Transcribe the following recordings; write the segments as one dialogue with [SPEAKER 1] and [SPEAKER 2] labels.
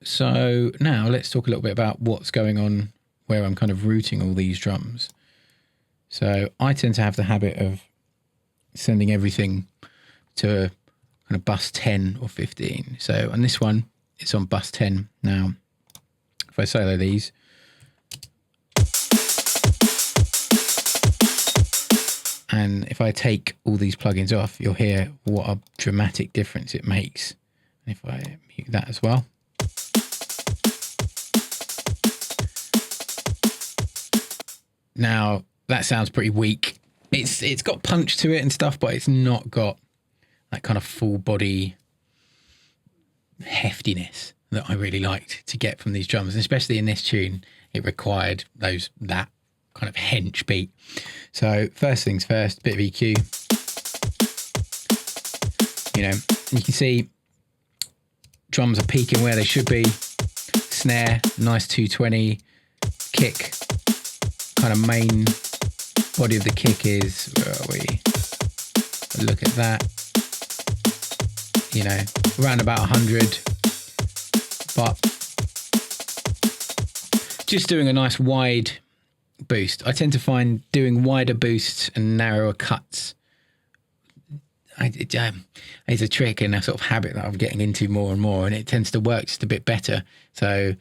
[SPEAKER 1] So now let's talk a little bit about what's going on where I'm kind of routing all these drums. So I tend to have the habit of sending everything to kind of bus 10 or 15. So on this one, it's on bus 10. Now, if I solo these, and if I take all these plugins off, you'll hear what a dramatic difference it makes. And if I mute that as well. Now, that sounds pretty weak. It's got punch to it and stuff, but it's not got that kind of full body heftiness that I really liked to get from these drums. And especially in this tune, it required that kind of hench beat. So first things first, bit of EQ. You know, you can see drums are peaking where they should be. Snare, nice 220. Kick, kind of main body of the kick is, where are we? Look at that. You know, around about 100. But just doing a nice wide boost. I tend to find doing wider boosts and narrower cuts, it's a trick and a sort of habit that I'm getting into more and more, and it tends to work just a bit better. So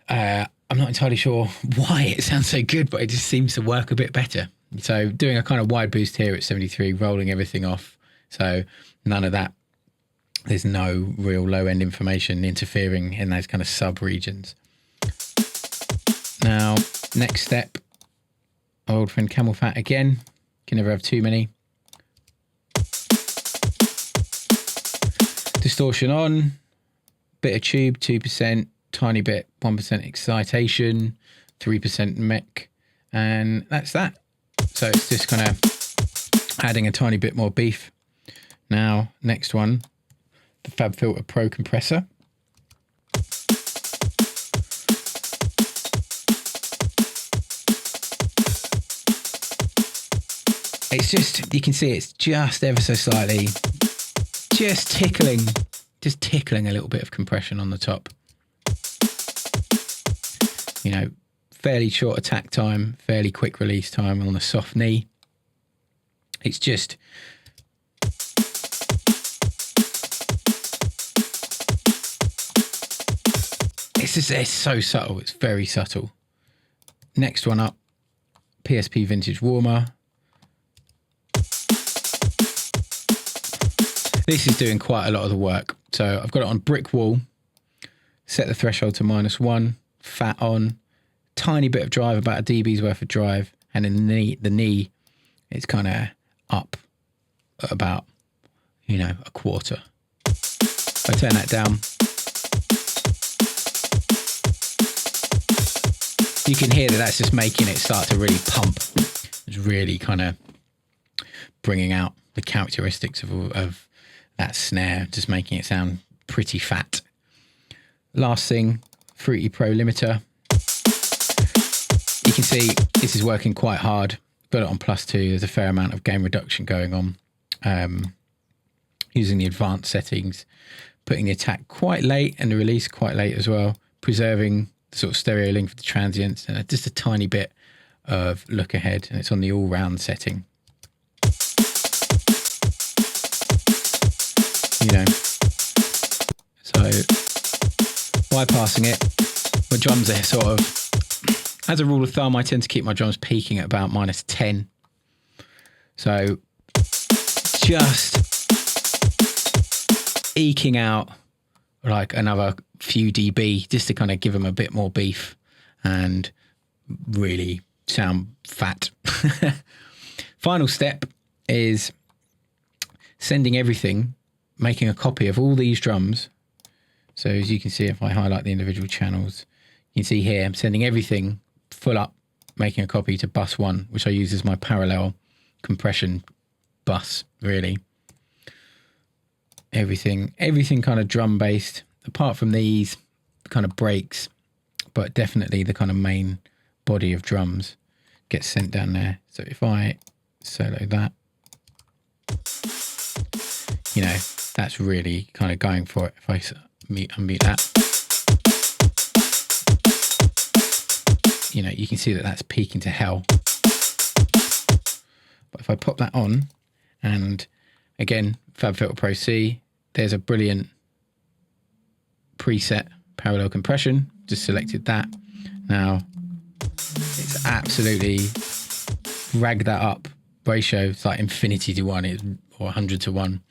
[SPEAKER 1] I'm not entirely sure why it sounds so good, but it just seems to work a bit better. So doing a kind of wide boost here at 73, rolling everything off. So none of that. There's no real low end information interfering in those kind of sub regions. Now, next step, old friend camel fat again. Can never have too many. Distortion on, bit of tube, 2%, tiny bit, 1% excitation, 3% mech, and that's that. So it's just kind of adding a tiny bit more beef. Now, next one, the FabFilter Pro compressor. It's just, you can see it's just ever so slightly, just tickling a little bit of compression on the top. You know, fairly short attack time, fairly quick release time on the soft knee. It's just, it's so subtle. It's very subtle. Next one up, PSP Vintage Warmer. This is doing quite a lot of the work. So I've got it on brick wall, set the threshold to -1, fat on, tiny bit of drive, about a dB's worth of drive, and then the knee it's kind of up at about, you know, a quarter. I turn that down. You can hear that that's just making it start to really pump. It's really kind of bringing out the characteristics of that snare, just making it sound pretty fat. Last thing, Fruity Pro limiter. You can see this is working quite hard. Got it on +2. There's a fair amount of gain reduction going on. Using the advanced settings, putting the attack quite late and the release quite late as well, preserving the sort of stereo link for the transients, and just a tiny bit of look ahead, and it's on the all-round setting. You know, so bypassing it, my drums are sort of, as a rule of thumb, I tend to keep my drums peaking at about -10. So just eking out like another few dB just to kind of give them a bit more beef and really sound fat. Final step is sending everything, making a copy of all these drums. So as you can see, if I highlight the individual channels, you can see here I'm sending everything full up, making a copy to bus 1, which I use as my parallel compression bus, really. Everything kind of drum based, apart from these kind of breaks, but definitely the kind of main body of drums gets sent down there. So if I solo that, you know, that's really kind of going for it. If I unmute that, you know, you can see that that's peaking to hell. But if I pop that on, and again, FabFilter Pro C, there's a brilliant preset parallel compression. Just selected that. Now, it's absolutely ragged that up. Ratio, it's like infinity to 1, or 100 to 1.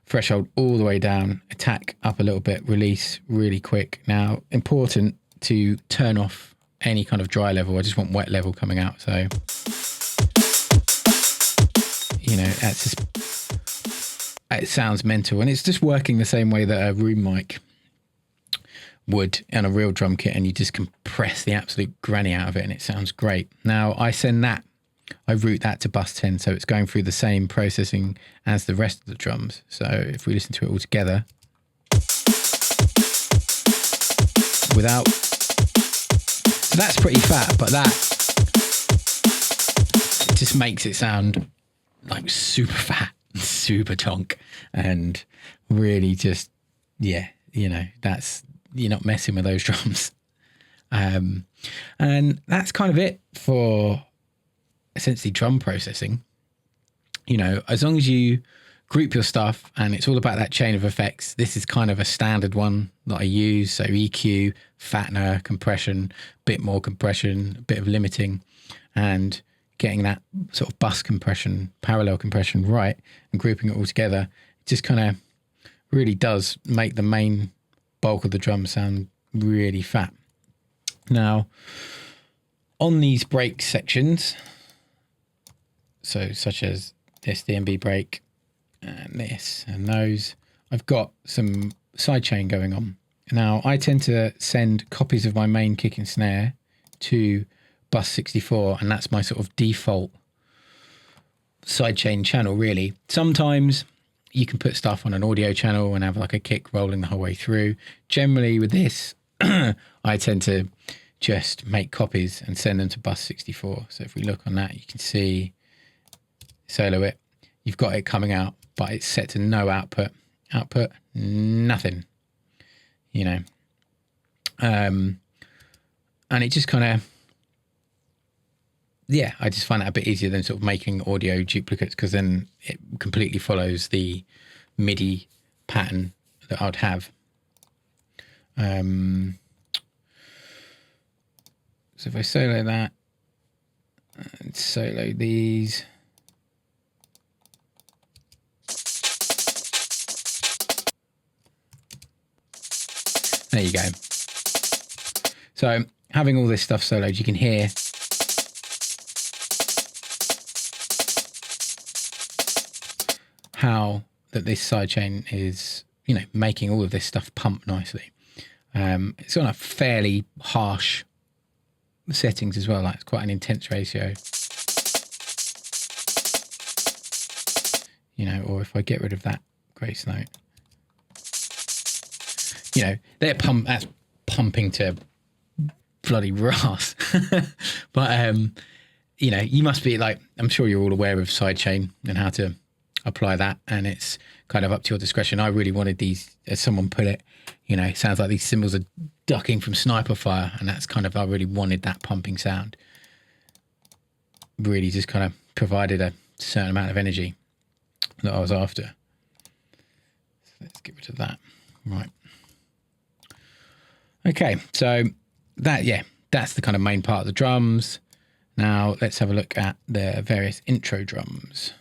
[SPEAKER 1] Threshold all the way down, attack up a little bit, release really quick. Now, important to turn off any kind of dry level. I just want wet level coming out. So, you know, that's just, it sounds mental, and it's just working the same way that a room mic would on a real drum kit, and you just compress the absolute granny out of it and it sounds great. Now I route that to bus 10, so it's going through the same processing as the rest of the drums. So if we listen to it all together, so that's pretty fat, but that just makes it sound like super fat, super tonk, and really just, yeah, you know, you're not messing with those drums. And that's kind of it for essentially drum processing. You know, as long as you group your stuff, and it's all about that chain of effects. This is kind of a standard one that I use. So EQ, fattener, compression, bit more compression, a bit of limiting, and getting that sort of bus compression, parallel compression right, and grouping it all together. It just kind of really does make the main bulk of the drum sound really fat. Now, on these break sections, so such as this DnB break and this and those, I've got some sidechain going on. Now, I tend to send copies of my main kick and snare to bus 64, and that's my sort of default sidechain channel, really. Sometimes you can put stuff on an audio channel and have like a kick rolling the whole way through. Generally with this, I tend to just make copies and send them to bus 64. So if we look on that, you can see solo it. You've got it coming out, but it's set to no output. Output, nothing, you know. And it just kind of, yeah, I just find that a bit easier than sort of making audio duplicates, because then it completely follows the MIDI pattern that I'd have. So if I solo that and solo these, there you go. So having all this stuff soloed, you can hear how that this sidechain is, you know, making all of this stuff pump nicely. It's on a fairly harsh settings as well. Like, it's quite an intense ratio. You know, or if I get rid of that grace note, you know, that's pumping to bloody brass. But you know, you must be like, I'm sure you're all aware of sidechain and how to apply that, and it's kind of up to your discretion. I really wanted these, as someone put it, you know, it sounds like these cymbals are ducking from sniper fire, and that's kind of, I really wanted that pumping sound. Really just kind of provided a certain amount of energy that I was after. So let's get rid of that. Right. Okay, so that, yeah, that's the kind of main part of the drums. Now let's have a look at the various intro drums.